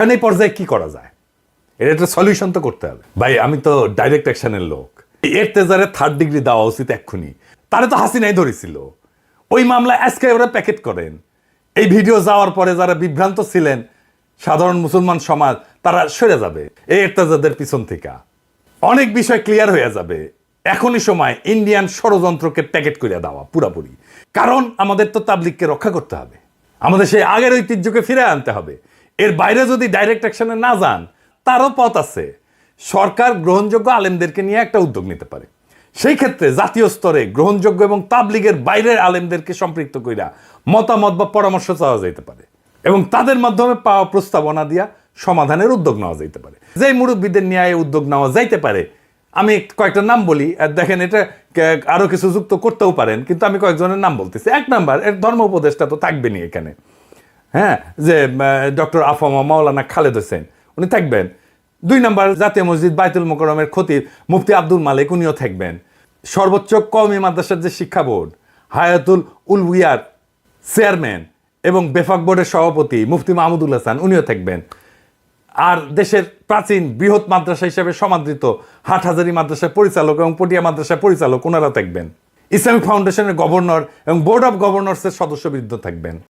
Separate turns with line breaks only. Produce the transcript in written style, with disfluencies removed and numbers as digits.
এই পর্যায়ে কি করা যায়, এটা একটা সলিউশন তো করতে হবে। ভাই আমি তো ডাইরেক্ট অ্যাকশনের লোক, এর তেজারে 3rd ডিগ্রি দেওয়া উচিত এক্ষুনি। তারে তো হাসিনাই ধরেছিল, ওই মামলা আজকে ওরা প্যাকেট করেন। এই ভিডিও যাওয়ার পরে যারা বিভ্রান্ত ছিলেন সাধারণ মুসলমান সমাজ, তারা সরে যাবে এই এরতেজাদের পিছন থেকে, অনেক বিষয় ক্লিয়ার হয়ে যাবে। এখনই সময় ইন্ডিয়ান ষড়যন্ত্রকে প্যাকেট করে দেওয়া পুরাপুরি। কারণ আমাদের তো তাবলিগকে রক্ষা করতে হবে, আমাদের সেই আগের ঐতিহ্যকে ফিরে আনতে হবে। এর বাইরে যদি ডাইরেক্ট অ্যাকশনে না যান, তারও পথ আছে। সরকার গ্রহণযোগ্য আলেমদেরকে নিয়ে একটা উদ্যোগ নিতে পারে। সেই ক্ষেত্রে জাতীয় স্তরে গ্রহণযোগ্য এবং তাবলিগের বাইরের আলেমদেরকে সম্পৃক্ত কইরা মতামত বা পরামর্শ চাওয়া যেতে পারে এবং তাদের মাধ্যমে পাওয়া প্রস্তাবনা দিয়া সমাধানের উদ্যোগ নেওয়া যেতে পারে। যেই মুরব্বীদের নিয়ে উদ্যোগ নেওয়া যাইতে পারে, আমি কয়েকটা নাম বলি, দেখেন এটা আরো কিছু যুক্ত করতেও পারেন, কিন্তু আমি কয়েকজনের নাম বলতেছি। 1 নাম্বার, এর ধর্ম উপদেষ্টা তো থাকবেনি এখানে, হ্যাঁ, যে ডক্টর আফামা মাওলানা খালেদ হোসেন, উনি থাকবেন। 2 নাম্বার, জাতীয় মসজিদ বাইতুল মোকাররমের খতিব মুফতি আব্দুল মালিক, উনিও থাকবেন। সর্বোচ্চ কওমি মাদ্রাসার যে শিক্ষা বোর্ড, হায়াতুল উলউইয়ার চেয়ারম্যান এবং বেফাক বোর্ডের সভাপতি মুফতি মাহমুদুল হাসান, উনিও থাকবেন। আর দেশের প্রাচীন বৃহৎ মাদ্রাসা হিসেবে সমাদৃত হাটহাজারী মাদ্রাসার পরিচালক এবং পটিয়া মাদ্রাসার পরিচালক, ওনারা থাকবেন। ইসলামিক ফাউন্ডেশনের গভর্নর এবং বোর্ড অব গভর্নর্সের সদস্যবৃন্দ থাকবেন।